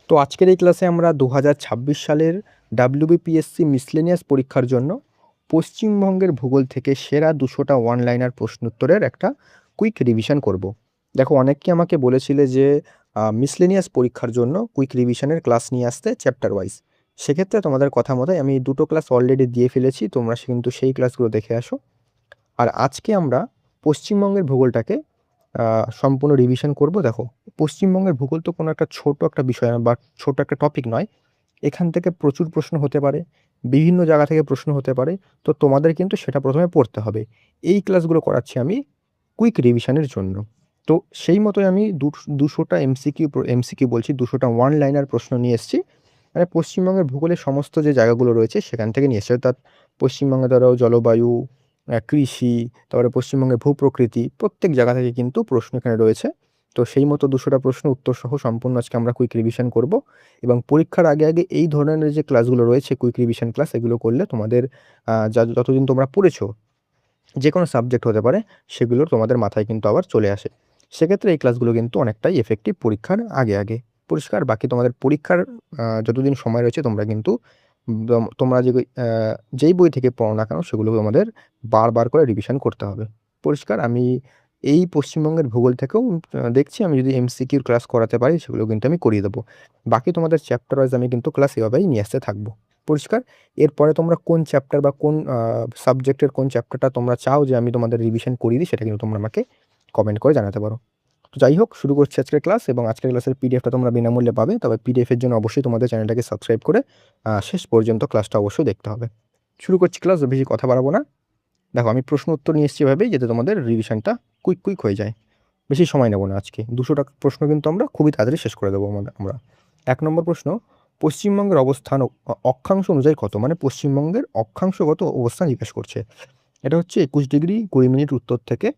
তো আজকের এই ক্লাসে আমরা 2026 সালের WBPSC মিসলেনিয়াস পরীক্ষার জন্য পশ্চিমবঙ্গের ভূগোল থেকে সেরা 200টা ওয়ান লাইনার প্রশ্নোত্তরের একটা কুইক রিভিশন করব। দেখো, অনেকেই আমাকে বলেছিলে যে মিসলেনিয়াস পরীক্ষার জন্য কুইক রিভিশনের ক্লাস নিয়ে আসতে চ্যাপ্টার ওয়াইজ। সেক্ষেত্রে তোমাদের কথা মতোই আমি দুটো ক্লাস অলরেডি দিয়ে ফেলেছি, তোমরা কিন্তু সেই ক্লাসগুলো দেখে আসো। আর আজকে আমরা পশ্চিমবঙ্গের ভূগোলটাকে সম্পূর্ণ রিভিশন করব। দেখো, পশ্চিমবঙ্গের ভূগোল তো কোনো একটা ছোট একটা বিষয় না বা ছোট একটা টপিক নয়। এখান থেকে প্রচুর প্রশ্ন হতে পারে, বিভিন্ন জায়গা থেকে প্রশ্ন হতে পারে। তো তোমাদের কিন্তু সেটা প্রথমে পড়তে হবে। এই ক্লাসগুলো করাচ্ছি আমি কুইক রিভিশনের জন্য। তো সেই মতোই আমি 200টা এমসিকিউ বলছি, 200টা ওয়ান লাইনার প্রশ্ন নিয়ে এসেছি। মানে পশ্চিমবঙ্গের ভূগোলের সমস্ত যে জায়গাগুলো রয়েছে সেখান থেকে নিয়ে এসেছি। অর্থাৎ পশ্চিমবঙ্গে ধরো জলবায়ু, কৃষি, তারপরে পশ্চিমবঙ্গের ভূপ্রকৃতি, প্রত্যেক জায়গা থেকে কিন্তু প্রশ্ন এখানে রয়েছে। তো সেই মতো 200টা প্রশ্ন উত্তর সহ সম্পূর্ণ আজকে আমরা কুইক রিভিশন করব। এবং পরীক্ষার আগে আগে এই ধরনের যে ক্লাসগুলো রয়েছে, কুইক রিভিশন ক্লাস, এগুলো করলে তোমাদের যতদিন তোমরা পড়েছো, যে কোনো সাবজেক্ট হতে পারে, সেগুলো তোমাদের মাথায় কিন্তু আবার চলে আসে। সেক্ষেত্রে এই ক্লাসগুলো কিন্তু অনেকটাই এফেক্টিভ পরীক্ষার আগে আগে। পরিষ্কার? বাকি তোমাদের পরীক্ষার যতদিন সময় রয়েছে তোমরা কিন্তু তোমরা যেই বই থেকে পড়ো না কেন সেগুলো তোমাদের বারবার করে রিভিশন করতে হবে। পরিষ্কার? আমি এই পশ্চিমবঙ্গের ভূগোল থেকেও দেখছি আমি যদি এমসিকিউর ক্লাস করাতে পারি সেগুলো কিন্তু আমি করিয়ে দেবো। বাকি তোমাদের চ্যাপ্টার ওয়াইজ আমি কিন্তু ক্লাস এভাবেই নিয়ে আসতে থাকবো। পরিষ্কার? এরপরে তোমরা কোন চ্যাপ্টার বা কোন সাবজেক্টের কোন চ্যাপ্টারটা তোমরা চাও যে আমি তোমাদের রিভিশন করিয়ে দিই, সেটা কিন্তু তোমরা আমাকে কমেন্ট করে জানাতে পারো। তো যাই হোক, শুরু করছি আজকের ক্লাস। এবং আজকের ক্লাসের পিডিএফটা তোমরা বিনামূল্যে পাবে। তবে পিডিএফের জন্য অবশ্যই তোমাদের চ্যানেলটাকে সাবস্ক্রাইব করে শেষ পর্যন্ত ক্লাসটা অবশ্যই দেখতে হবে। শুরু করছি ক্লাস, বেশি কথা বাড়াবো না। দেখো, আমি প্রশ্ন উত্তর নিয়ে এসেছি এভাবেই যাতে তোমাদের রিভিশনটা কুইক হয়ে যায়। বেশি সময় নেব না আজকে। 200টা প্রশ্ন কিন্তু আমরা খুবই তাড়াতাড়ি শেষ করে দেবো আমরা। 1 নম্বর প্রশ্ন, পশ্চিমবঙ্গের অবস্থান অক্ষাংশ অনুযায়ী কত? মানে পশ্চিমবঙ্গের অক্ষাংশগত অবস্থান জিজ্ঞেস করছে। এটা হচ্ছে 21 ডিগ্রি 20 মিনিট উত্তর থেকে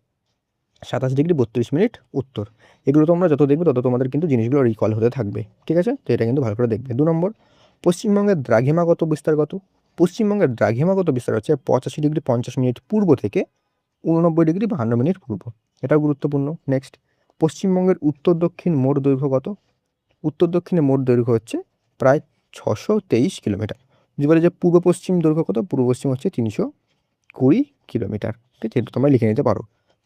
27 ডিগ্রি 32 মিনিট উত্তর। এগুলো তোমরা যত দেখবে তত তোমাদের কিন্তু জিনিসগুলো রিকল হতে থাকবে। ঠিক আছে? তো এটা কিন্তু ভালো করে দেখবে। 2 নম্বর, পশ্চিমবঙ্গের দ্রাঘিমাগত বিস্তার কত? পশ্চিমবঙ্গের দ্রাঘিমাগত বিস্তার হচ্ছে 85 ডিগ্রি 50 মিনিট পূর্ব থেকে 89 ডিগ্রি 52 মিনিট পূর্ব। এটাও গুরুত্বপূর্ণ। নেক্সট, পশ্চিমবঙ্গের উত্তর দক্ষিণ মোট দৈর্ঘ্য কত? উত্তর দক্ষিণে মোট দৈর্ঘ্য হচ্ছে প্রায় 623 কিলোমিটার। যদি বলে যে পূর্ব পশ্চিম দৈর্ঘ্য কত? পূর্ব পশ্চিম হচ্ছে 320 কিলোমিটার। ঠিক আছে? এটা তোমরা লিখে নিতে পারো।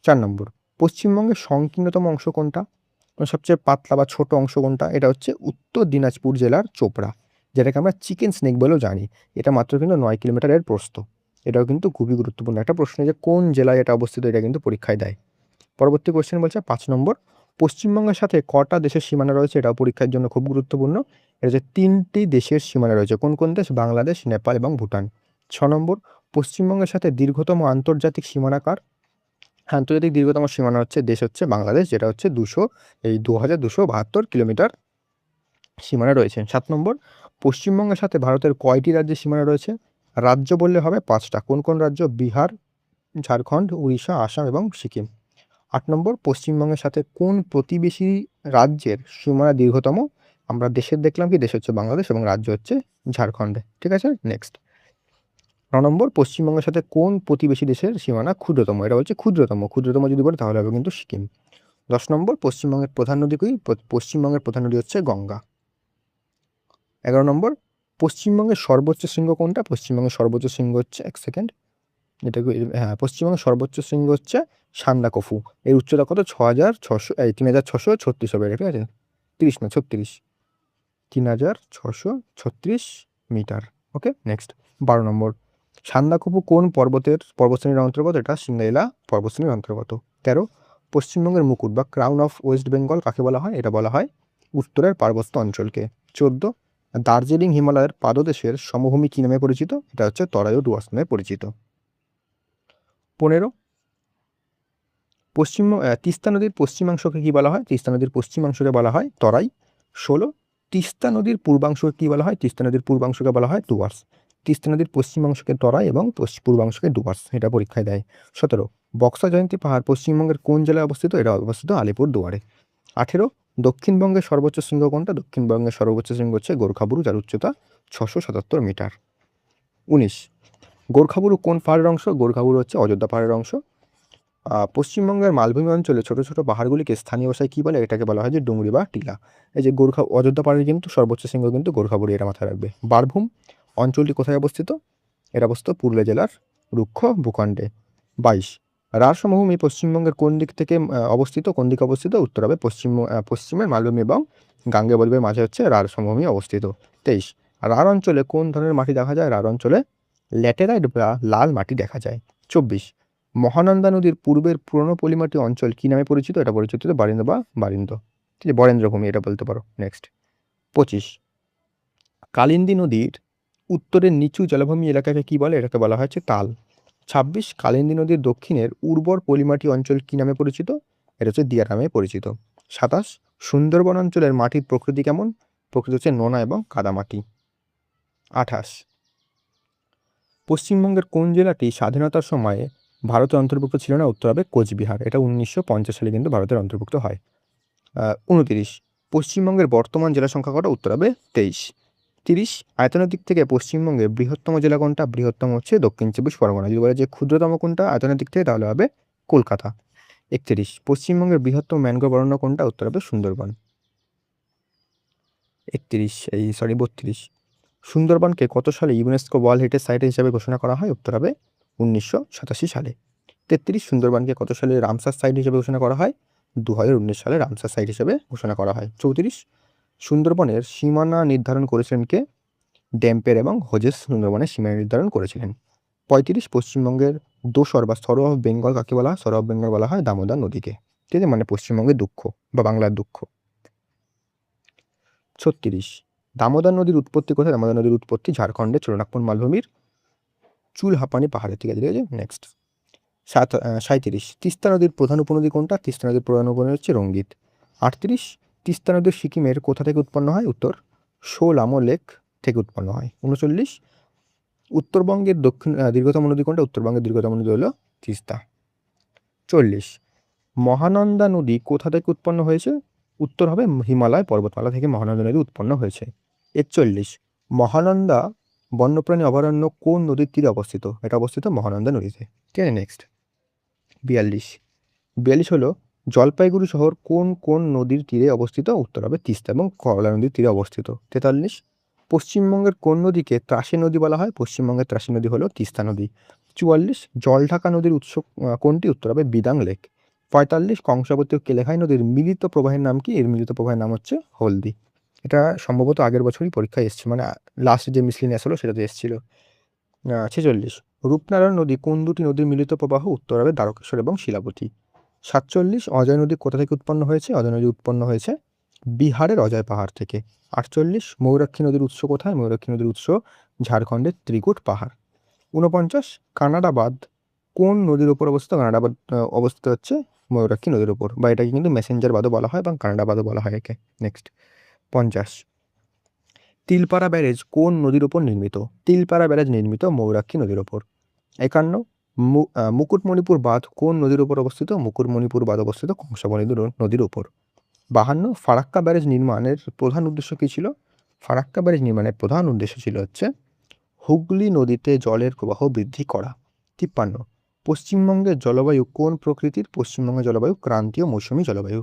4 নম্বর, পশ্চিমবঙ্গের সংকীর্ণতম অংশ কোনটা? মানে সবচেয়ে পাতলা বা ছোট অংশ কোনটা? এটা হচ্ছে উত্তর দিনাজপুর জেলার চোপড়া, যেটাকে আমরা চিকেন স্নেক বলেও জানি। এটা মাত্র কিন্তু 9 কিলোমিটারের প্রস্থ। এটাও কিন্তু খুবই গুরুত্বপূর্ণ একটা প্রশ্ন, যে কোন জেলায় এটা অবস্থিত, এটা কিন্তু পরীক্ষায় দেয়। পরবর্তী কোশ্চেন বলছে 5 নম্বর, পশ্চিমবঙ্গের সাথে কটা দেশের সীমানা রয়েছে? এটাও পরীক্ষার জন্য খুব গুরুত্বপূর্ণ। এটা হচ্ছে 3টি দেশের সীমানা রয়েছে। কোন কোন দেশ? বাংলাদেশ, নেপাল এবং ভুটান। 6 নম্বর, পশ্চিমবঙ্গের সাথে দীর্ঘতম আন্তর্জাতিক সীমানা কার? আন্তর্জাতিক দীর্ঘতম সীমানা হচ্ছে দেশ হচ্ছে বাংলাদেশ, যেটা হচ্ছে 2272 কিলোমিটার সীমানা রয়েছে। 7 নম্বর, পশ্চিমবঙ্গের সাথে ভারতের কয়টি রাজ্যের সীমানা রয়েছে? রাজ্য বললে হবে 5টা। কোন কোন রাজ্য? বিহার, ঝাড়খণ্ড, উড়িষ্যা, আসাম এবং সিকিম। 8 নম্বর, পশ্চিমবঙ্গের সাথে কোন প্রতিবেশী রাজ্যের সীমানা দীর্ঘতম? আমরা দেশের দেখলাম কি, দেশ হচ্ছে বাংলাদেশ এবং রাজ্য হচ্ছে ঝাড়খণ্ডে। ঠিক আছে? নেক্সট, 9 নম্বর, পশ্চিমবঙ্গের সাথে কোন প্রতিবেশী দেশের সীমানা ক্ষুদ্রতম? এটা হচ্ছে ক্ষুদ্রতম যদি বলে তাহলে হবে কিন্তু সিকিম। 10 নম্বর, পশ্চিমবঙ্গের প্রধান নদী কি? পশ্চিমবঙ্গের প্রধান নদী হচ্ছে গঙ্গা। 11 নম্বর, পশ্চিমবঙ্গের সর্বোচ্চ শৃঙ্গ কোনটা? পশ্চিমবঙ্গের সর্বোচ্চ শৃঙ্গ হচ্ছে, এক সেকেন্ড, এটাকে, হ্যাঁ, পশ্চিমবঙ্গের সর্বোচ্চ শৃঙ্গ হচ্ছে সান্দাকফু। এর উচ্চতা কত? 3636 হবে। ঠিক আছে? 30 না 36, 3636 মিটার। ওকে, নেক্সট, 12 নম্বর, সান্দাকফু কোন পর্বতশ্রেণীর অন্তর্গত? এটা সিঙ্গাইলা পর্বতশ্রেণীর অন্তর্গত। 13, পশ্চিমবঙ্গের মুকুট বা ক্রাউন অফ ওয়েস্ট বেঙ্গল কাকে বলা হয়? এটা বলা হয় উত্তরের পার্বত্য অঞ্চলকে। 14, দার্জিলিং হিমালয়ের পাদদেশের সমভূমি কী নামে পরিচিত? এটা হচ্ছে তরাই ডুয়ার্স নামে পরিচিত। 15, তিস্তা নদীর পশ্চিমাংশকে কী বলা হয়? তিস্তা নদীর পশ্চিমাংশকে বলা হয় তরাই। 16, তিস্তা নদীর পূর্বাংশকে কী বলা হয়? তিস্তা নদীর পূর্বাংশকে বলা হয় ডুয়ার্স। তিস্তা নদীর পশ্চিমাংশকে তরাই এবং পূর্বাংশকে ডুয়ার্স। এটা পরীক্ষায় দেয়। 17, বক্সা জয়ন্তী পাহাড় পশ্চিমবঙ্গের কোন জেলায় অবস্থিত? এটা অবস্থিত আলিপুরদুয়ারে। 18, দক্ষিণবঙ্গের সর্বোচ্চ শৃঙ্গ কোনটা? দক্ষিণবঙ্গের সর্বোচ্চ শৃঙ্গ হচ্ছে গোর্খাবুরু, যার উচ্চতা 677 মিটার। 19, গোর্খাবুরু কোন পাহাড়ের অংশ? গোর্খাবুরু হচ্ছে অযোধ্যা পাহাড়ের অংশ। পশ্চিমবঙ্গের মালভূমি অঞ্চলে ছোট ছোট পাহাড়গুলিকে স্থানীয় ভাষায় কী বলে? এটাকে বলা হয় যে ডুংরি বা টিলা। এই যে গোর্খা অযোধ্যা পাহাড়ের কিন্তু সর্বোচ্চ শৃঙ্গ কিন্তু গোর্খাবুড়ি, এটা মাথায় রাখবে। বারভূম অঞ্চলটি কোথায় অবস্থিত? এটা অবস্থিত পুরুলিয়া জেলার রুক্ষ ভূখণ্ডে। 22, রাঢ় সমভূমি পশ্চিমবঙ্গের কোন দিক থেকে অবস্থিত? কোন দিকে অবস্থিত? উত্তর হবে পশ্চিমের মালভূমি এবং গাঙ্গেয় বদ্বীপের মাঝে হচ্ছে রাঢ় সমভূমি অবস্থিত। 23, রাঢ় অঞ্চলে কোন ধরনের মাটি দেখা যায়? রাঢ় অঞ্চলে ল্যাটেরাইট বা লাল মাটি দেখা যায়। 24, মহানন্দা নদীর পূর্বের পুরনো পলিমাটি অঞ্চল কী নামে পরিচিত? এটা পরিচিত বারিন্দ বা বারিন্দ, ঠিক আছে, বরেন্দ্রভূমি এটা বলতে পারো। নেক্সট 25, কালিন্দী নদীর উত্তরের নিচু জলাভূমি এলাকাকে কী বলে? এটাকে বলা হচ্ছে তাল। 26, কালিন্দী নদীর দক্ষিণের উর্বর পলিমাটি অঞ্চল কী নামে পরিচিত? এটা হচ্ছে দিয়া নামে পরিচিত। 27, সুন্দরবন অঞ্চলের মাটির প্রকৃতি কেমন? প্রকৃতি হচ্ছে নোনা এবং কাদামাটি। 28, পশ্চিমবঙ্গের কোন জেলাটি স্বাধীনতার সময়ে ভারতের অন্তর্ভুক্ত ছিল না? উত্তর হবে কোচবিহার, এটা 1950 সালে কিন্তু ভারতের অন্তর্ভুক্ত হয়। 29, পশ্চিমবঙ্গের বর্তমান জেলা সংখ্যা কত? উত্তর হবে 23। 30, আয়তনের দিক থেকে পশ্চিমবঙ্গের বৃহত্তম জেলা কোনটা? বৃহত্তম হচ্ছে দক্ষিণ চব্বিশ পরগনা। যদি বলে যে ক্ষুদ্রতম কোনটা আয়তনের দিক থেকে, তাহলে হবে কলকাতা। 31, পশ্চিমবঙ্গের বৃহত্তম ম্যানগ্রোভ অরণ্য কোনটা? উত্তর হবে সুন্দরবন। 32, সুন্দরবনকে কত সালে ইউনেস্কো ওয়ার্ল্ড হেরিটেজ সাইট হিসেবে ঘোষণা করা হয়? উত্তর হবে 1987 সালে। 33, সুন্দরবনকে কত সালে রামসার সাইট হিসেবে ঘোষণা করা হয়? 2019 সালে রামসার সাইট হিসেবে ঘোষণা করা হয়। 34, সুন্দরবনের সীমানা নির্ধারণ করেছিলেন কে? ড্যাম্পের এবং হোজেস সুন্দরবনের সীমানা নির্ধারণ করেছিলেন। 35, পশ্চিমবঙ্গের দোসর বা সরো অফ বেঙ্গল কাকে বলা হয়? সরো অফ বেঙ্গল বলা হয় দামোদর নদীকে, ঠিক আছে, মানে পশ্চিমবঙ্গের দুঃখ বা বাংলার দুঃখ। 36, দামোদর নদীর উৎপত্তি কোথায়? দামোদর নদীর উৎপত্তি ঝাড়খণ্ডের চোলনাগপুর মালভূমির চুলহাপানি পাহাড়ে, ঠিক আছে। নেক্সট 37, তিস্তা নদীর প্রধান উপনদী কোনটা? তিস্তা নদীর প্রধান উপনদী হচ্ছে রঙ্গিত। 38, তিস্তা নদী সিকিমের কোথা থেকে উৎপন্ন হয়? উত্তর শোলামো লেক থেকে উৎপন্ন হয়। 39, উত্তরবঙ্গের দীর্ঘতম নদী কোনটা? উত্তরবঙ্গের দীর্ঘতম নদী হলো তিস্তা। 40, মহানন্দা নদী কোথা থেকে উৎপন্ন হয়েছে? উত্তর হবে হিমালয় পর্বতমালা থেকে মহানন্দা নদী উৎপন্ন হয়েছে। 41, মহানন্দা বন্যপ্রাণী অভয়ারণ্য কোন নদীর তীরে অবস্থিত? এটা অবস্থিত মহানন্দা নদীতে, ঠিক আছে। নেক্সট 42 হলো জলপাইগুড়ি শহর কোন কোন নদীর তীরে অবস্থিত? উত্তর হবে তিস্তা এবং কমলা নদীর তীরে অবস্থিত। 43, পশ্চিমবঙ্গের কোন নদীকে ত্রাসী নদী বলা হয়? পশ্চিমবঙ্গের ত্রাসী নদী হলো তিস্তা নদী। 44, জলঢাকা নদীর উৎস কোনটি? উত্তর হবে বিদাং লেক। 45, কংসাবতী ও কেলেঘাই নদীর মিলিত প্রবাহের নাম কি? এর মিলিত প্রবাহের নাম হচ্ছে হলদি। এটা সম্ভবত আগের বছরই পরীক্ষায় এসছে, মানে লাস্ট যে মিসলিনিয়াস হলো সেটাতে এসেছিল। 46, রূপনারায়ণ নদী কোন দুটি নদীর মিলিত প্রবাহ? উত্তর হবে দ্বারকেশ্বর এবং শিলাবতী। 47, অজয় নদী কোথা থেকে উৎপন্ন হয়েছে? অজয় নদী উৎপন্ন হয়েছে বিহারের অজয় পাহাড় থেকে। 48, ময়ূরাক্ষী নদীর উৎস কোথায়? ময়ূরাক্ষী নদীর উৎস ঝাড়খণ্ডের ত্রিকুট পাহাড়। 49, কানাডা বাঁধ কোন নদীর উপর অবস্থিত? কানাডা বাঁধ অবস্থিত হচ্ছে ময়ূরাক্ষী নদীর উপর, বা এটাকে কিন্তু মেসেঞ্জার বাঁধও বলা হয় এবং কানাডা বাঁধও বলা হয় একে। নেক্সট 50, তিলপাড়া ব্যারেজ কোন নদীর উপর নির্মিত? তিলপাড়া ব্যারেজ নির্মিত ময়ূরাক্ষী নদীর উপর। 51, মুকুটমণিপুর বাঁধ কোন নদীর উপর অবস্থিত? মুকুটমণিপুর বাঁধ অবস্থিত কংসাবতী নদীর উপর। 52, ফারাক্কা ব্যারেজ নির্মাণের প্রধান উদ্দেশ্য কী ছিল? ফারাক্কা ব্যারেজ নির্মাণের প্রধান উদ্দেশ্য ছিল হচ্ছে হুগলি নদীতে জলের প্রবাহ বৃদ্ধি করা। 53, পশ্চিমবঙ্গের জলবায়ু কোন প্রকৃতির? পশ্চিমবঙ্গের জলবায়ু ক্রান্তীয় মৌসুমী জলবায়ু।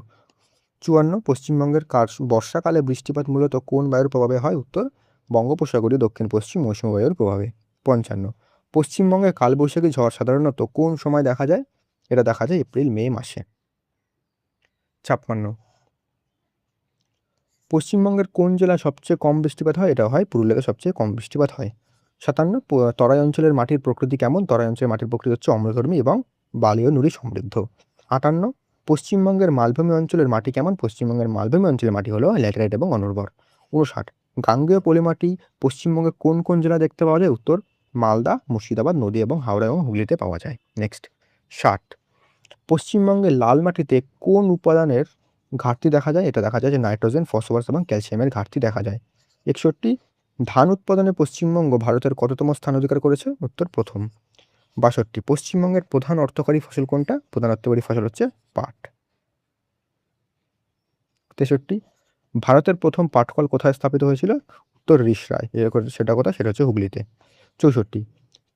54, পশ্চিমবঙ্গের বর্ষাকালে বৃষ্টিপাত মূলত কোন বায়ুর প্রভাবে হয়? উত্তর বঙ্গোপসাগরীয় দক্ষিণ পশ্চিম মৌসুমী বায়ুর প্রভাবে। 55, পশ্চিমবঙ্গে কালবৈশাখী ঝড় সাধারণত কোন সময় দেখা যায়? এটা দেখা যায় এপ্রিল মে মাসে। 56, পশ্চিমবঙ্গের কোন জেলায় সবচেয়ে কম বৃষ্টিপাত হয়? এটা হয় পুরুলিয়াতে সবচেয়ে কম বৃষ্টিপাত হয়। 57, তরাই অঞ্চলের মাটির প্রকৃতি কেমন? তরাই অঞ্চলের মাটির প্রকৃতি হচ্ছে অম্লধর্মী এবং বালি ও নুড়ি সমৃদ্ধ। 58, পশ্চিমবঙ্গের মালভূমি অঞ্চলের মাটি কেমন? পশ্চিমবঙ্গের মালভূমি অঞ্চলের মাটি হলো ল্যাটেরাইট এবং অনুর্বর। 59, গাঙ্গেয় পলিমাটি পশ্চিমবঙ্গের কোন কোন জেলা দেখতে পাওয়া যায়? উত্তর মালদা, মুর্শিদাবাদ, নদী এবং হাওড়া এবং হুগলিতে পাওয়া যায়। নেক্সট 60, পশ্চিমবঙ্গের লাল মাটিতে কোন উপাদানের ঘাটতি দেখা যায়? এটা দেখা যায় যে নাইট্রোজেন, ফসফরাস এবং ক্যালসিয়ামের ঘাটতি দেখা যায়। 61, ধান উৎপাদনে পশ্চিমবঙ্গ ভারতের কততম স্থান অধিকার করেছে? উত্তর প্রথম। 62, পশ্চিমবঙ্গের প্রধান অর্থকরী ফসল কোনটা? প্রধান অর্থকরী ফসল হচ্ছে পাট। 63, ভারতের প্রথম পাটকল কোথায় স্থাপিত হয়েছিল? উত্তর রিষড়ায়। সেটা কোথায়? সেটা হচ্ছে হুগলিতে। 64,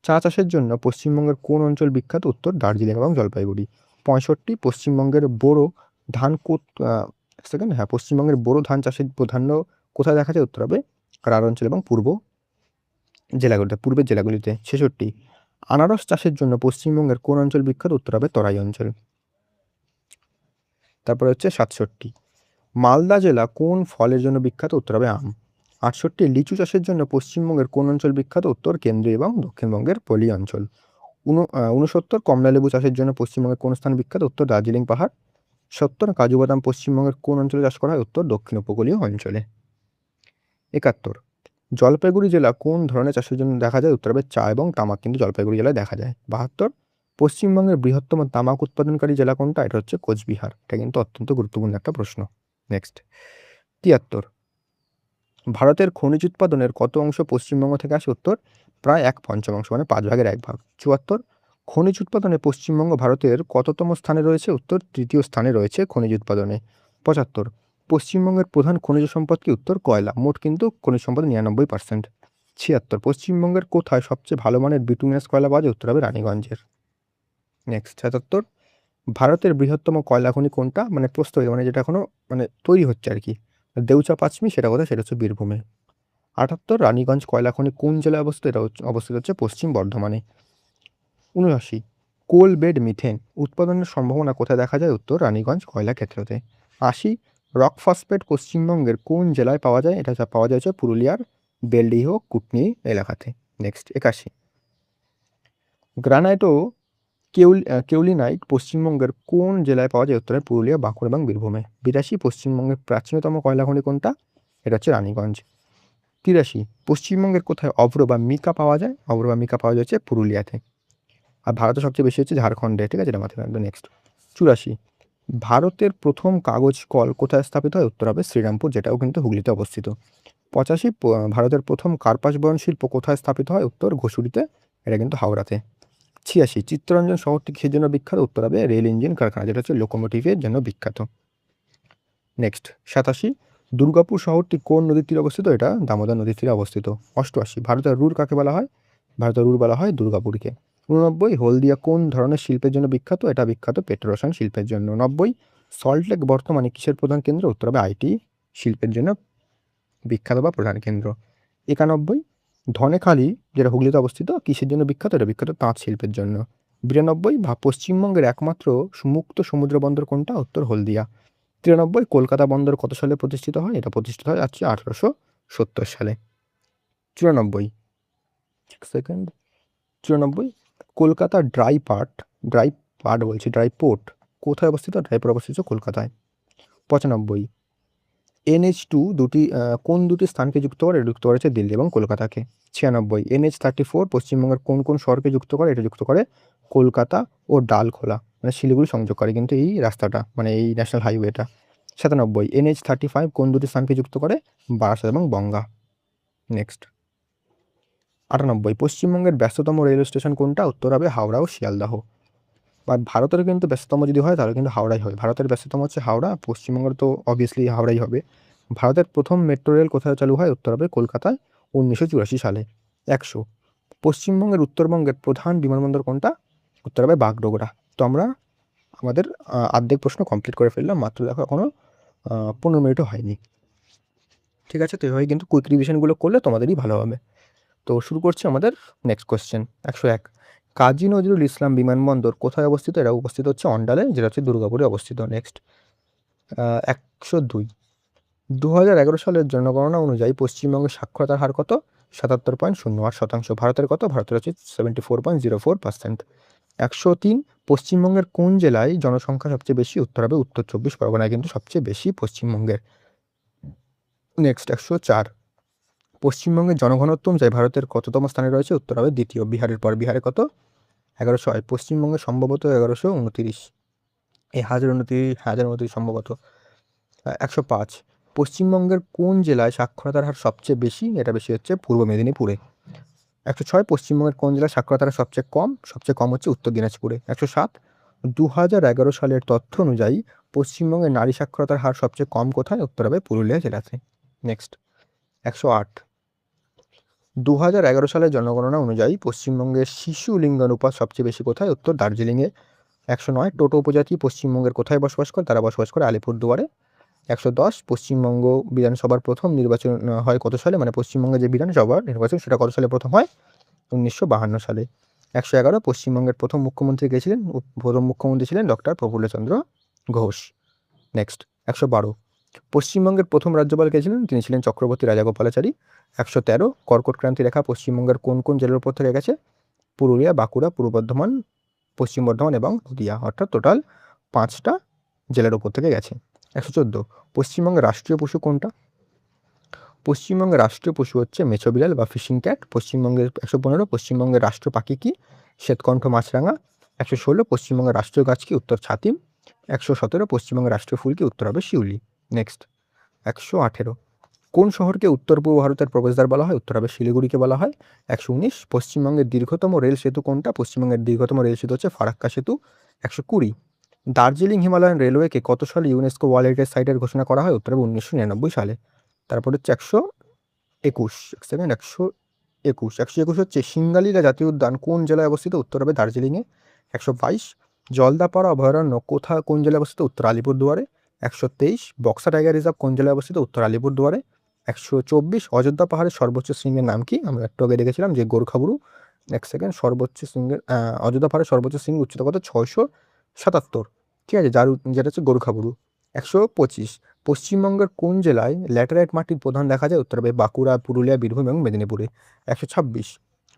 চা চাষের জন্য পশ্চিমবঙ্গের কোন অঞ্চল বিখ্যাত? উত্তর দার্জিলিং এবং জলপাইগুড়ি। 65 পশ্চিমবঙ্গের বোরো ধান সেকেন্ড পশ্চিমবঙ্গের বোরো ধান চাষের প্রাধান্য কোথায় দেখা যায়? উত্তর হবে রাঢ় অঞ্চল এবং পূর্বের জেলাগুলিতে। 66 আনারস চাষের জন্য পশ্চিমবঙ্গের কোন অঞ্চল বিখ্যাত? উত্তর হবে তরাই অঞ্চল। তারপরে হচ্ছে 67 মালদা জেলা কোন ফলের জন্য বিখ্যাত? উত্তর হবে আম। 68 লিচু চাষের জন্য পশ্চিমবঙ্গের কোন অঞ্চল বিখ্যাত? উত্তর কেন্দ্রীয় এবং দক্ষিণবঙ্গের পলি অঞ্চল। 69 কমলালেবু চাষের জন্য পশ্চিমবঙ্গের কোন স্থান বিখ্যাত? উত্তর দার্জিলিং পাহাড়। 70 কাজু বাদাম পশ্চিমবঙ্গের কোন অঞ্চলে চাষ করা হয়? উত্তর দক্ষিণ উপকূলীয় অঞ্চলে। 71 জলপাইগুড়ি জেলা কোন ধরনের চাষের জন্য দেখা যায়? উত্তর হবে চা এবং তামাক কিন্তু জলপাইগুড়ি জেলায় দেখা যায়। 72 পশ্চিমবঙ্গের বৃহত্তম তামাক উৎপাদনকারী জেলা কোনটা? এটা হচ্ছে কোচবিহার। এটা কিন্তু অত্যন্ত গুরুত্বপূর্ণ একটা প্রশ্ন। নেক্সট 73 ভারতের খনিজ উৎপাদনের কত অংশ পশ্চিমবঙ্গ থেকে আসে? উত্তর প্রায় 1/5 মানে 5 ভাগের 1 ভাগ। 74 খনিজ উৎপাদনে পশ্চিমবঙ্গ ভারতের কততম স্থানে রয়েছে? উত্তর 3য় স্থানে রয়েছে খনিজ উৎপাদনে। 75 পশ্চিমবঙ্গের প্রধান খনিজ সম্পদ কি? উত্তর কয়লা। মোট কিন্তু খনিজ সম্পদ 99%। 76 পশ্চিমবঙ্গের কোথায় সবচেয়ে ভালো মানের বিটুমিনাস কয়লা পাওয়া যায়? উত্তর হবে রানীগঞ্জের। নেক্সট 77 ভারতের বৃহত্তম কয়লা খনি কোনটা? মানে প্রস্তাবিত মানে যেটা এখনো মানে তৈরি হচ্ছে আর কি। দেউচা পাঁচমি সেটা কোথায়? সেটা হচ্ছে বীরভূমে। 78 রানীগঞ্জ কয়লা খনি কোন জেলায় অবস্থিত? এটা অবস্থিত হচ্ছে পশ্চিম বর্ধমানে। 79 কোল বেড মিথেন উৎপাদনের সম্ভাবনা কোথায় দেখা যায়? উত্তর রানীগঞ্জ কয়লা ক্ষেত্রতে। 80 রক ফসফেট পশ্চিমবঙ্গের কোন জেলায় পাওয়া যায়? এটা পাওয়া যায় হচ্ছে পুরুলিয়ার বেলডিহ কুটনি এলাকাতে। নেক্সট 81 গ্রানাইট ও কেউলিনাইট পশ্চিমবঙ্গের কোন জেলায় পাওয়া যায়? উত্তরে পুরুলিয়া, বাঁকুড়া এবং বীরভূমে। 82 পশ্চিমবঙ্গের প্রাচীনতম কয়লা খনি কোনটা? এটা হচ্ছে রানীগঞ্জ। 83 পশ্চিমবঙ্গের কোথায় অভ্র বা মিকা পাওয়া যায়? অভ্র বা মিকা পাওয়া যাচ্ছে পুরুলিয়াতে। আর ভারতে সবচেয়ে বেশি হচ্ছে ঝাড়খণ্ডে। ঠিক আছে, এটা মাথায় রাখবে। নেক্সট 84 ভারতের প্রথম কাগজ কল কোথায় স্থাপিত হয়? উত্তর হবে শ্রীরামপুর, যেটাও কিন্তু হুগলিতে অবস্থিত। 85 ভারতের প্রথম কার্পাস বয়ন শিল্প কোথায় স্থাপিত হয়? উত্তর ঘুষুরিতে, এটা কিন্তু হাওড়াতে। 86 চিত্তরঞ্জন শহরটি কিসের জন্য বিখ্যাত? উত্তর হবে রেল ইঞ্জিন কারখানা, যেটা হচ্ছে লোকোমোটিভের জন্য বিখ্যাত। নেক্সট 87 দুর্গাপুর শহরটি কোন নদীর তীরে অবস্থিত? এটা দামোদর নদীর তীরে অবস্থিত। 88 ভারতের রুর কাকে বলা হয়? ভারতের রুর বলা হয় দুর্গাপুরকে। 89 হলদিয়া কোন ধরনের শিল্পের জন্য বিখ্যাত? এটা বিখ্যাত পেট্রোরসায়ন শিল্পের জন্য। 90 সল্টলেক বর্তমানে কিসের প্রধান কেন্দ্র? উত্তর হবে আইটি শিল্পের জন্য বিখ্যাত বা প্রধান কেন্দ্র। 91 ধনেখালি যেটা হুগলিতে অবস্থিত কিসের জন্য বিখ্যাত? এটা বিখ্যাত তাঁত শিল্পের জন্য। 92 পশ্চিমবঙ্গের একমাত্র মুক্ত সমুদ্র বন্দর কোনটা? উত্তর হলদিয়া। 93 কলকাতা বন্দর কত সালে প্রতিষ্ঠিত হয়? এটা প্রতিষ্ঠিত হয় 1870 সালে। 94 সেকেন্ড 94 কলকাতা ড্রাই পোর্ট কোথায় অবস্থিত? ড্রাই পোর্ট অবস্থিত কলকাতায়। 95 NH2 কোন দুটি স্থানকে যুক্ত করে? যুক্ত করেছে দিল্লি এবং কলকাতাকে। 96 NH34 পশ্চিমবঙ্গের কোন কোন শহরকে যুক্ত করে? এটা যুক্ত করে কলকাতা ও ডালখোলা মানে শিলিগুড়ি সংযোগ করে কিন্তু এই রাস্তাটা মানে এই ন্যাশনাল হাইওয়েটা। 97 NH35 কোন দুটি স্থানকে যুক্ত করে? বারাসাত এবং বনগাঁ। নেক্সট 98 পশ্চিমবঙ্গের ব্যস্ততম রেল স্টেশন কোনটা? উত্তর হবে হাওড়া ও শিয়ালদাহ। বা ভারতের কিন্তু ব্যস্ততম যদি হয় তাহলে কিন্তু হাওড়াই হবে। ভারতের ব্যস্ততম হচ্ছে হাওড়া, পশ্চিমবঙ্গের তো অবভিয়াসলি হাওড়াই হবে। ভারতের প্রথম মেট্রো রেল কোথায় চালু হয়? উত্তর হবে কলকাতায় 1984 সালে। 100 পশ্চিমবঙ্গের উত্তরবঙ্গের প্রধান বিমানবন্দর কোনটা? উত্তর হবে বাগডোগরা। তো আমরা আমাদের অর্ধেক প্রশ্ন কমপ্লিট করে ফেললাম, মাত্র দেখো এখনও 15 মিনিটও হয়নি। ঠিক আছে, তো এভাবে কিন্তু কুইক রিভিশনগুলো করলে তোমাদেরই ভালো হবে। তো শুরু করছি আমাদের নেক্সট কোয়েশ্চেন। 101 কাজী নজরুল ইসলাম বিমানবন্দর কোথায় অবস্থিত? এটা অবস্থিত হচ্ছে অন্ডালে, যেটা হচ্ছে দুর্গাপুরে অবস্থিত। নেক্সট 102 2011 সালের জনগণনা অনুযায়ী পশ্চিমবঙ্গের সাক্ষরতার হার কত? 77.08%। ভারতের কত? ভারতের হচ্ছে 74.04%। 103 পশ্চিমবঙ্গের কোন জেলায় জনসংখ্যা সবচেয়ে বেশি? উত্তর হবে উত্তর 24 পরগনায় কিন্তু সবচেয়ে বেশি পশ্চিমবঙ্গের। নেক্সট 104 পশ্চিমবঙ্গের জনঘনত্ব অনুযায়ী ভারতের কততম স্থানে রয়েছে? উত্তর হবে দ্বিতীয়, বিহারের পর। বিহারে কত? 1100। পশ্চিমবঙ্গে সম্ভবত 1129, এই 1029 সম্ভবত। 105 পশ্চিমবঙ্গের কোন জেলায় সাক্ষরতার হার সবচেয়ে বেশি? এটা বেশি হচ্ছে পূর্ব মেদিনীপুরে। 106 পশ্চিমবঙ্গের কোন জেলায় সাক্ষরতার হার সবচেয়ে কম? সবচেয়ে কম হচ্ছে উত্তর দিনাজপুরে। 107 2011 সালের তথ্য অনুযায়ী পশ্চিমবঙ্গের নারী সাক্ষরতার হার সবচেয়ে কম কোথায়? উত্তর হবে পুরুলিয়া জেলাতে। নেক্সট 108 2011 সালের জনগণনা অনুযায়ী পশ্চিমবঙ্গের শিশু লিঙ্গানুপাত সবচেয়ে বেশি কোথায়? উত্তর দার্জিলিংয়ে। 109 টোটো উপজাতি পশ্চিমবঙ্গের কোথায় বসবাস করে? তারা বসবাস করে আলিপুরদুয়ারে। 110 পশ্চিমবঙ্গ বিধানসভার প্রথম নির্বাচন হয় কত সালে? মানে পশ্চিমবঙ্গের যে বিধানসভার নির্বাচন সেটা কত সালে প্রথম হয়? 1952 সালে। 111 পশ্চিমবঙ্গের প্রথম মুখ্যমন্ত্রী কে ছিলেন? প্রথম মুখ্যমন্ত্রী ছিলেন ডক্টর প্রফুল্লচন্দ্র ঘোষ। নেক্সট 112 পশ্চিমবঙ্গের প্রথম রাজ্যপাল কে ছিলেন? তিনি ছিলেন চক্রবর্তী রাজাগোপালাচারী। 113 কর্কট ক্রান্তি রেখা পশ্চিমবঙ্গের কোন কোন জেলার উপর থেকে গেছে? পুরুলিয়া, বাঁকুড়া, পূর্ব বর্ধমান, পশ্চিম বর্ধমান এবং নদিয়া, অর্থাৎ টোটাল 5টা জেলার উপর থেকে গেছে। 114 পশ্চিমবঙ্গের রাষ্ট্রীয় পশু কোনটা? পশ্চিমবঙ্গের রাষ্ট্রীয় পশু হচ্ছে মেছো বিড়াল বা ফিশিং ক্যাট। পশ্চিমবঙ্গের 115 পশ্চিমবঙ্গের রাষ্ট্র পাখি কি? শ্বেতকণ্ঠ মাছরাঙা। 116 পশ্চিমবঙ্গের রাষ্ট্রীয় গাছ কি? উত্তর ছাতিম। 117 পশ্চিমবঙ্গের রাষ্ট্রীয় ফুল কি? উত্তর হবে শিউলি। নেক্সট 118 কোন শহরকে উত্তর পূর্ব ভারতের প্রবেশদ্বার বলা হয়? উত্তর হবে শিলিগুড়িকে বলা হয়। 119 পশ্চিমবঙ্গের দীর্ঘতম রেল সেতু কোনটা? পশ্চিমবঙ্গের দীর্ঘতম রেল সেতু হচ্ছে ফারাক্কা সেতু। 120 দার্জিলিং হিমালয়ান রেলওয়েকে কত সালে ইউনেস্কো ওয়ার্ল্ড হেরিটেজ সাইটের ঘোষণা করা হয়? উত্তর হবে 1999 সালে। তারপর হচ্ছে 121 সেকেন্ড 121 হচ্ছে সিঙ্গালিলা জাতীয় উদ্যান কোন জেলায় অবস্থিত? উত্তর হবে দার্জিলিংয়ে। 122 জলদাপাড়া অভয়ারণ্য কোন জেলায় অবস্থিত? উত্তর আলিপুরদুয়ারে। 123 বক্সা টাইগার রিজার্ভ কোন জেলায় অবস্থিত? উত্তর আলিপুরদুয়ারে। 124 অযোধ্যা পাহাড়ের সর্বোচ্চ শৃঙ্গের নাম কি? আমরা একটু আগে দেখেছিলাম যে গোর্খাবুরু। এক সেকেন্ড সর্বোচ্চ শৃঙ্গের অযোধ্যা পাহাড়ের সর্বোচ্চ শৃঙ্গ উচ্চতা কত? 677। ঠিক আছে, যেটা হচ্ছে গোর্খাবুরু। 125 পশ্চিমবঙ্গের কোন জেলায় ল্যাটেরাইট মাটির প্রধান দেখা যায়? উত্তর হবে বাঁকুড়া, পুরুলিয়া, বীরভূম এবং মেদিনীপুরে। 126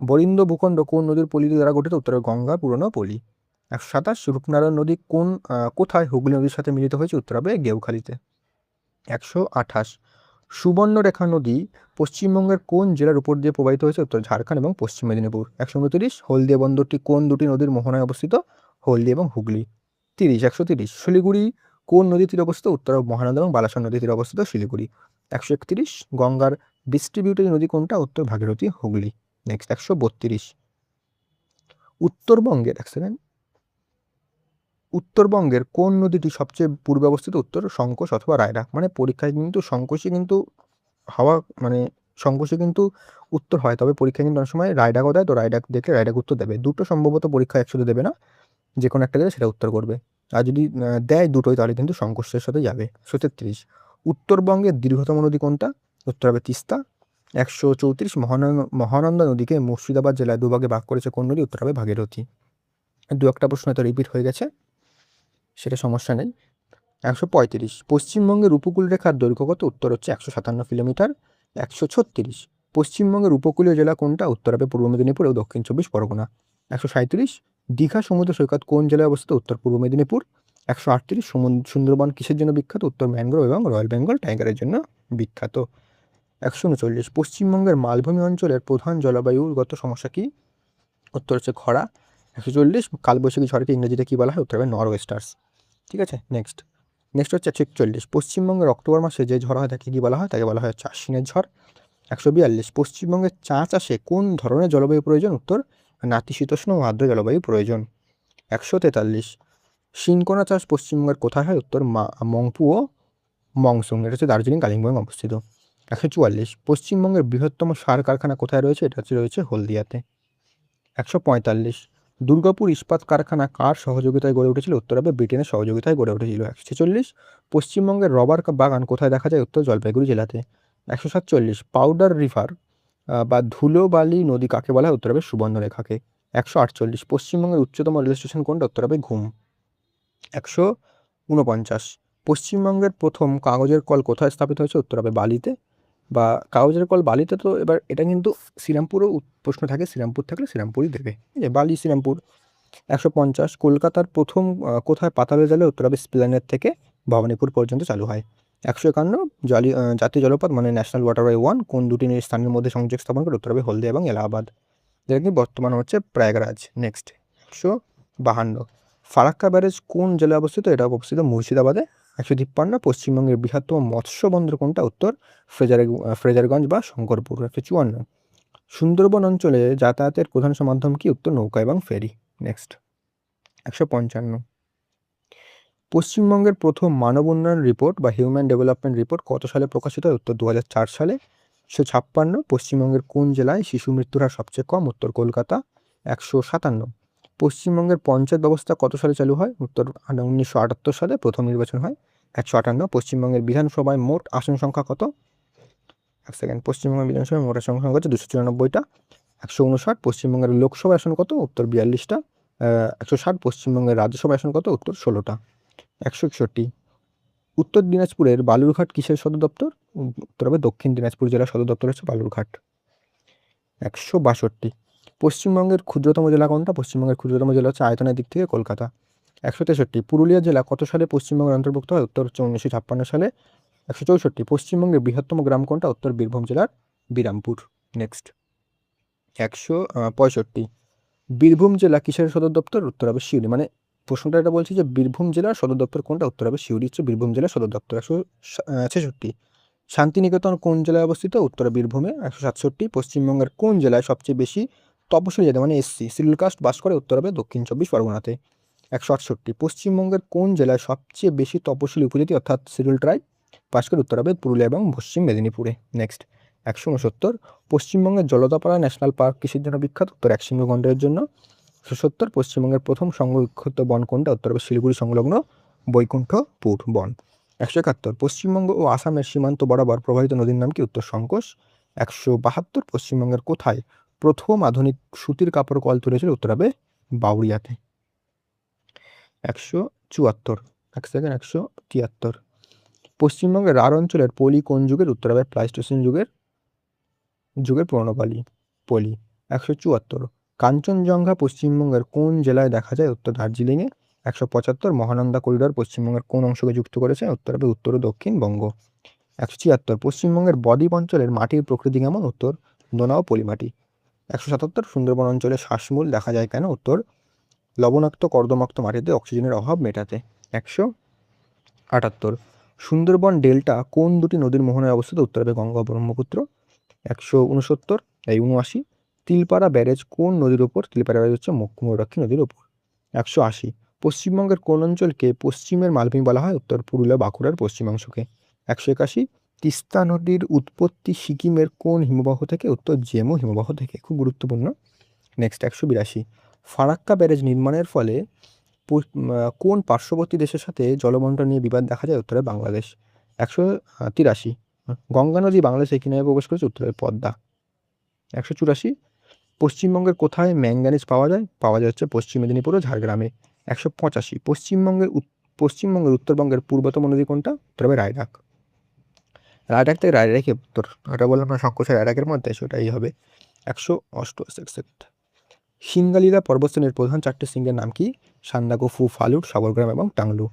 বরিন্দ ভূখণ্ড কোন নদীর পলি দ্বারা গঠিত? উত্তর হবে গঙ্গা পুরনো পলি। 127 রূপনারায়ণ নদী কোথায় হুগলি নদীর সাথে মিলিত হয়েছে? উত্তর হবে গেউখালীতে। 128 সুবর্ণরেখা নদী পশ্চিমবঙ্গের কোন জেলার উপর দিয়ে প্রবাহিত হয়েছে? উত্তর ঝাড়খণ্ড এবং পশ্চিম মেদিনীপুর। 129 হলদিয়া বন্দরটি কোন দুটি নদীর মোহনায় অবস্থিত? হলদি এবং হুগলি। 130 শিলিগুড়ি কোন নদীর তীরে অবস্থিত? উত্তর মহানন্দা এবং বালাসন নদীর তীরে অবস্থিত শিলিগুড়ি। 131 গঙ্গার ডিস্ট্রিবিউটরি নদী কোনটা? উত্তর ভাগীরথী, হুগলি। নেক্সট 132 উত্তরবঙ্গের উত্তরবঙ্গের কোন নদীটি সবচেয়ে পূর্বে অবস্থিত? উত্তর সংকোশ অথবা রায়ডাক। মানে পরীক্ষায় কিন্তু সংকোশই কিন্তু সংকোশে কিন্তু উত্তর হয়, তবে পরীক্ষায় কিন্তু অনেক সময় রায়ডাকও দেয়, তো রায়ডাক দেখলে রায়ডাক উত্তর দেবে। দুটো সম্ভবত পরীক্ষা একসাথে দেবে না, যে কোনো একটা দেবে সেটা উত্তর করবে। আর যদি দেয় দুটোই তাহলে কিন্তু সংকোশের সাথে যাবে। 133 উত্তরবঙ্গের দীর্ঘতম নদী কোনটা? উত্তর হবে তিস্তা। 134 মহানন্দা নদীকে মুর্শিদাবাদ জেলায় দুভাগে ভাগ করেছে কোন নদী? উত্তর হবে ভাগীরথী। দু একটা প্রশ্ন হয়তো রিপিট হয়ে গেছে, সেটা সমস্যা নেই। 135 পশ্চিমবঙ্গের উপকূলরেখার দৈর্ঘ্য কত? উত্তর হচ্ছে 157 কিলোমিটার। 136 পশ্চিমবঙ্গের উপকূলীয় জেলা কোনটা? উত্তর হবে পূর্ব মেদিনীপুর ও দক্ষিণ 24 পরগনা। 137 দীঘা সমুদ্র সৈকত কোন জেলায় অবস্থিত? উত্তর পূর্ব মেদিনীপুর। 138 সুন্দরবন কিসের জন্য বিখ্যাত? উত্তর ম্যানগ্রোভ এবং রয়্যাল বেঙ্গল টাইগারের জন্য বিখ্যাত। 139 পশ্চিমবঙ্গের মালভূমি অঞ্চলের প্রধান জলবায়ুগত সমস্যা কি? উত্তর হচ্ছে খরা। 140 কালবৈশাখী ঝড়কে ইংরেজিতে কী বলা হয়? উত্তর হবে নরওয়েস্টার্স। ঠিক আছে, নেক্সট হচ্ছে 141 পশ্চিমবঙ্গের অক্টোবর মাসে যে ঝড় হয় তাকে কী বলা হয়? তাকে বলা হয় আশ্বিনের ঝড়। 142 পশ্চিমবঙ্গের চা চাষে কোন ধরনের জলবায়ু প্রয়োজন? উত্তর নাতিশীতোষ্ণ ও আর্দ্র জলবায়ু প্রয়োজন। 143 শিনকোনা চাষ পশ্চিমবঙ্গের কোথায় হয়? উত্তর মংপু ও মংসুং, এটা হচ্ছে দার্জিলিং কালিম্পংয়ে অবস্থিত। 144 পশ্চিমবঙ্গের বৃহত্তম সার কারখানা কোথায় রয়েছে? এটা রয়েছে হলদিয়াতে। 145 দুর্গাপুর ইস্পাত কারখানা কার সহযোগিতায় গড়ে উঠেছিল? উত্তর হবে ব্রিটেনের সহযোগিতায় গড়ে উঠেছিল। 146 পশ্চিমবঙ্গের রবার বাগান কোথায় দেখা যায়? উত্তর জলপাইগুড়ি জেলাতে। 147 পাউডার রিভার বা ধুলোবালি নদী কাকে বলা হয়? উত্তর হবে সুবর্ণরেখাকে। 148 পশ্চিমবঙ্গের উচ্চতম রেল স্টেশন কোনটা? উত্তর হবে ঘুম। 149 পশ্চিমবঙ্গের প্রথম কাগজের কল কোথায় স্থাপিত হয়েছে? উত্তর হবে বালিতে বা কাগজের কল বালিতে। তো এবার এটা কিন্তু শ্রীরামপুরও প্রশ্ন থাকে, শ্রীরামপুর থাকলে শ্রীরামপুরই দেবে, ঠিক আছে, বালি শ্রীরামপুর। 150 কলকাতার প্রথম কোথায় পাতালে জলে? উত্তর হবে স্প্ল্যানেড থেকে ভবানীপুর পর্যন্ত চালু হয়। 151 জাতীয় জলপথ মানে ন্যাশনাল ওয়াটারওয়ে 1 কোন দুটি স্থানের মধ্যে সংযোগ স্থাপন করে? উত্তর হবে হলদিয়া এবং এলাহাবাদ, যেটা কি বর্তমান হচ্ছে প্রয়াগরাজ। নেক্সট 152 ফারাক্কা ব্যারেজ কোন জেলায় অবস্থিত? এটা অবস্থিত মুর্শিদাবাদে। 153 পশ্চিমবঙ্গের বৃহত্তম মৎস্য বন্দর কোনটা? উত্তর ফ্রেজারগঞ্জ বা শঙ্করপুর। 154 সুন্দরবন অঞ্চলে যাতায়াতের প্রধান মাধ্যম কি? উত্তর নৌকা এবং ফেরি। নেক্সট 155 পশ্চিমবঙ্গের প্রথম মানব উন্নয়ন রিপোর্ট বা হিউম্যান ডেভেলপমেন্ট রিপোর্ট কত সালে প্রকাশিত হয়? উত্তর 2004 সালে। 156 পশ্চিমবঙ্গের কোন জেলায় শিশু মৃত্যুর হার সবচেয়ে কম? উত্তর কলকাতা। 157 পশ্চিমবঙ্গের পঞ্চায়েত ব্যবস্থা কত সালে চালু হয়? উত্তর 1978 সালে প্রথম নির্বাচন হয়। 158। পশ্চিমবঙ্গের বিধানসভায় মোট আসন সংখ্যা কত? এক সেকেন্ড। পশ্চিমবঙ্গের বিধানসভায় মোট আসন সংখ্যা হচ্ছে 294টা। 159। পশ্চিমবঙ্গের লোকসভা আসন কত? উত্তর 42টা। 160। পশ্চিমবঙ্গের রাজ্যসভা আসন কত? উত্তর 16টা। 161। উত্তর দিনাজপুরের বালুরঘাট কিসের সদর দপ্তর? উত্তর হবে দক্ষিণ দিনাজপুর জেলার সদর দপ্তর হচ্ছে বালুরঘাট। 162। পশ্চিমবঙ্গের ক্ষুদ্রতম জেলা কোনটা? পশ্চিমবঙ্গের ক্ষুদ্রতম জেলা হচ্ছে আয়তনের দিক থেকে কলকাতা। 163। পুরুলিয়া জেলা কত সালে পশ্চিমবঙ্গের অন্তর্ভুক্ত হয়? উত্তর হচ্ছে 1956 সালে। 164। পশ্চিমবঙ্গের বৃহত্তম গ্রাম কোনটা? উত্তর বীরভূম জেলার বিরামপুর। নেক্সট 165। বীরভূম জেলা কিসের সদর দপ্তর? উত্তর হবে সিউড়ি। মানে প্রশ্নটা এটা বলছে যে বীরভূম জেলার সদর দপ্তর কোনটা? উত্তর হবে সিউড়ি হচ্ছে বীরভূম জেলার সদর দপ্তর। 166। শান্তিনিকেতন কোন জেলায় অবস্থিত? উত্তরে বীরভূমে। 167। পশ্চিমবঙ্গের কোন জেলায় সবচেয়ে বেশি তপশিলি জাতি মানে এসসি শিডিউল কাস্ট বাস করে? উত্তর হবে দক্ষিণ 24 পরগনাতে। 168। পশ্চিমবঙ্গের কোন জেলায় সবচেয়ে বেশি তপশিলি উপজাতি অর্থাৎ শিডিউল ট্রাইব বাস করে? উত্তর হবে পুরুলিয়া এবং পশ্চিম মেদিনীপুরে। নেক্সট 169। পশ্চিমবঙ্গের জলদাপাড়া ন্যাশনাল পার্ক কিসের জন্য বিখ্যাত? উত্তর একশৃঙ্গ গন্ডারের জন্য। 170। পশ্চিমবঙ্গের প্রথম সংরক্ষিত বন কোনটা? উত্তর হবে শিলিগুড়ি সংলগ্ন বৈকুণ্ঠপুর বন। 171। পশ্চিমবঙ্গ ও আসামের সীমান্ত বরাবর প্রবাহিত নদীর নাম কি? উত্তর সংকোশ। 172। পশ্চিমবঙ্গের কোথায় প্রথম আধুনিক সুতির কাপড় কল তুলেছিল? উত্তর হবে বাউরিয়াতে। 174। এক সেকেন্ড। 173। পশ্চিমবঙ্গের রাঢ় অঞ্চলের পলি কোন যুগের? উত্তর হবে প্লাইস্টোসিন যুগের পুরনোকালী পলি। 174। কাঞ্চনজঙ্ঘা পশ্চিমবঙ্গের কোন জেলায় দেখা যায়? উত্তর দার্জিলিংয়ে। 175। মহানন্দা করিডোর পশ্চিমবঙ্গের কোন অংশকে যুক্ত করেছে? উত্তর হবে উত্তর ও দক্ষিণ বঙ্গ। 176। পশ্চিমবঙ্গের বদ্বীপ অঞ্চলের মাটির প্রকৃতি কেমন? উত্তর নোনা ও পলিমাটি। 177। সুন্দরবন অঞ্চলে শ্বাসমূল দেখা যায় কেন? উত্তর লবণাক্ত কর্দমাক্ত মাটিতে অক্সিজেনের অভাব মেটাতে। 178। সুন্দরবন ডেল্টা কোন দুটি নদীর মোহনায় অবস্থিত? উত্তর হবে গঙ্গা ও ব্রহ্মপুত্র। 169। তিলপাড়া ব্যারেজ কোন নদীর ওপর? তিলপাড়া ব্যারেজ হচ্ছে ময়ূরাক্ষী নদীর ওপর। 180। পশ্চিমবঙ্গের কোন অঞ্চলকে পশ্চিমের মালভূমি বলা হয়? উত্তর পুরুলিয়া বাঁকুড়ার পশ্চিমাংশকে। 181। তিস্তা নদীর উৎপত্তি সিকিমের কোন হিমবাহ থেকে? উত্তর জেমু হিমবাহ থেকে। খুব গুরুত্বপূর্ণ। নেক্সট 182। ফারাক্কা ব্যারেজ নির্মাণের ফলে কোন পার্শ্ববর্তী দেশের সাথে জলবন্টন নিয়ে বিবাদ দেখা যায়? উত্তরে বাংলাদেশ। 183। গঙ্গা নদী বাংলাদেশে কিভাবে প্রবেশ করেছে? উত্তরে পদ্মা। 184। পশ্চিমবঙ্গের কোথায় ম্যাঙ্গানিজ পাওয়া যায়? পাওয়া যায় হচ্ছে পশ্চিম মেদিনীপুর ও ঝাড়গ্রামে। 185। পশ্চিমবঙ্গের উত্তরবঙ্গের পূর্বতম নদী কোনটা? উত্তর হবে রায়ডাক। রায়ডাক থেকে রায়ডাকে উত্তর, ওটা বললাম না সংকোচের রায়ডাকের মধ্যে, সেটাই হবে। 188। সিঙ্গালীলা পর্বতশ্রেণীর প্রধান 4টে শৃঙ্গের নাম কি? সান্দাকফু, ফালুট, সাগরগ্রাম এবং টাংলু।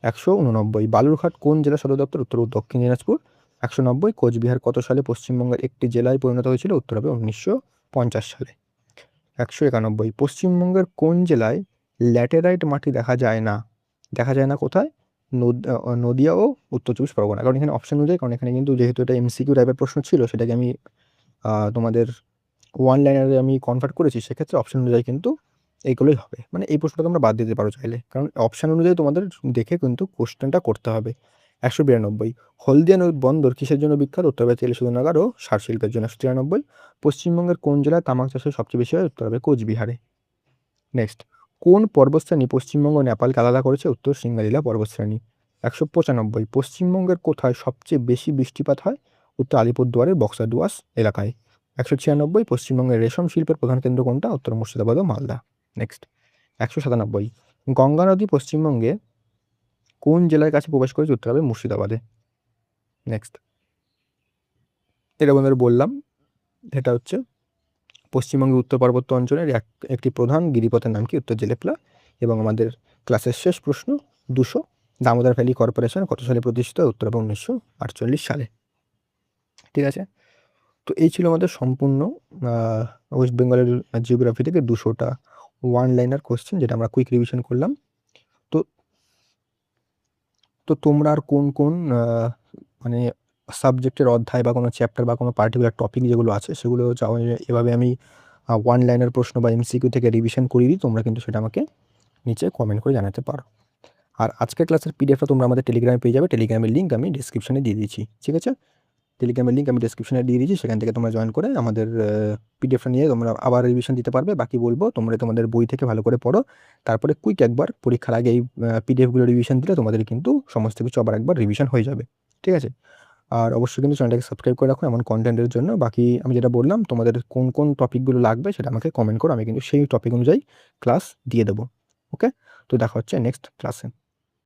189। বালুরঘাট কোন জেলা সদর দপ্তর? উত্তর দক্ষিণ দিনাজপুর। 190। কোচবিহার কত সালে পশ্চিমবঙ্গের একটি জেলায় পরিণত হয়েছিল? উত্তর হবে 1950 সালে। 191। পশ্চিমবঙ্গের কোন জেলায় ল্যাটেরাইট মাটি দেখা যায় না? দেখা যায় না কোথায়? নদিয়া ও উত্তর 24 পরগনা। কারণ এখানে অপশান অনুযায়ী, কারণ এখানে কিন্তু যেহেতু এটা এমসিকিউ টাইপের প্রশ্ন ছিল, সেটাকে আমি তোমাদের ওয়ান লাইনারে আমি কনভার্ট করেছি, সেক্ষেত্রে অপশান অনুযায়ী কিন্তু এইগুলোই হবে। মানে এই প্রশ্নটা তোমরা বাদ দিতে পারো চাইলে, কারণ অপশান অনুযায়ী তোমাদের দেখে কিন্তু কোশ্চেনটা করতে হবে। 192। হলদিয়া বন্দর কিসের জন্য বিখ্যাত? উত্তর হবে তেল শোধনাগার ও সার শিল্পের জন্য। 193। পশ্চিমবঙ্গের কোন জেলায় তামাক চাষের সবচেয়ে বেশি হয়? উত্তর হবে কোচবিহারে। নেক্সট, কোন পর্বতশ্রেণী পশ্চিমবঙ্গ ও নেপালকে আলাদা করেছে? উত্তর সিঙ্গালীলা পর্বতশ্রেণী। 195। পশ্চিমবঙ্গের কোথায় সবচেয়ে বেশি বৃষ্টিপাত হয়? উত্তর আলিপুরদুয়ারের বক্সাডুয়ার্স এলাকায়। 196। পশ্চিমবঙ্গের রেশম শিল্পের প্রধান কেন্দ্র কোনটা? উত্তর মুর্শিদাবাদ ও মালদা। নেক্সট 197। গঙ্গা নদী পশ্চিমবঙ্গে কোন জেলার কাছে প্রবেশ করেছে? উত্তর হবে মুর্শিদাবাদে। নেক্সট, এটা বন্ধুরা বললাম, এটা হচ্ছে পশ্চিমবঙ্গের উত্তর পার্বত্য অঞ্চলের একটি প্রধান গিরিপথের নাম কি? উত্তর জেলেপলা। এবং আমাদের ক্লাসের শেষ প্রশ্ন 200। দামোদর ভ্যালি কর্পোরেশন কত সালে প্রতিষ্ঠিত? উত্তর হবে 1948 সালে। ঠিক আছে, তো এই ছিল আমাদের সম্পূর্ণ ওয়েস্ট বেঙ্গলের জিওগ্রাফি থেকে 200টা ওয়ান লাইনার কোশ্চেন, যেটা আমরা কুইক রিভিশন করলাম। তো তোমরা আর কোন কোন মানে সাবজেক্টের অধ্যায় বা কোনো চ্যাপ্টার বা কোনো পার্টিকুলার টপিক যেগুলো আছে সেগুলো এভাবে আমি ওয়ান লাইনার প্রশ্ন বা এমসিকিউ থেকে রিভিশন করিয়ে দিই, তোমরা কিন্তু সেটা আমাকে নিচে কমেন্ট করে জানাতে পারো। আর আজকের ক্লাসের পিডিএফটা তোমরা আমাদের টেলিগ্রামে পেয়ে যাবে, টেলিগ্রামের লিঙ্ক আমি ডিসক্রিপশনে দিয়ে দিয়েছি। ঠিক আছে, টেলিগ্রামের লিঙ্ক আমি ডেসক্রিপশনে দিয়ে দিয়েছি, সেখান থেকে তোমরা জয়েন করে আমাদের পিডিএফটা নিয়ে তোমরা আবার রিভিশন দিতে পারবে। বাকি বলবো তোমরা তোমাদের বই থেকে ভালো করে পড়ো, তারপরে কুইক একবার পরীক্ষার আগে এই পিডিএফগুলো রিভিশন দিলে তোমাদের কিন্তু সমস্ত কিছু আবার একবার রিভিশন হয়ে যাবে। ঠিক আছে? আর অবশ্যই কিন্তু চ্যানেলটাকে সাবস্ক্রাইব করে রাখো এমন কন্টেন্টের জন্য। বাকি আমি যেটা বললাম, তোমাদের কোন কোন টপিকগুলো লাগবে সেটা আমাকে কমেন্ট করো, আমি কিন্তু সেই টপিক অনুযায়ী ক্লাস দিয়ে দেবো। ওকে? তো দেখা হচ্ছে নেক্সট ক্লাসে।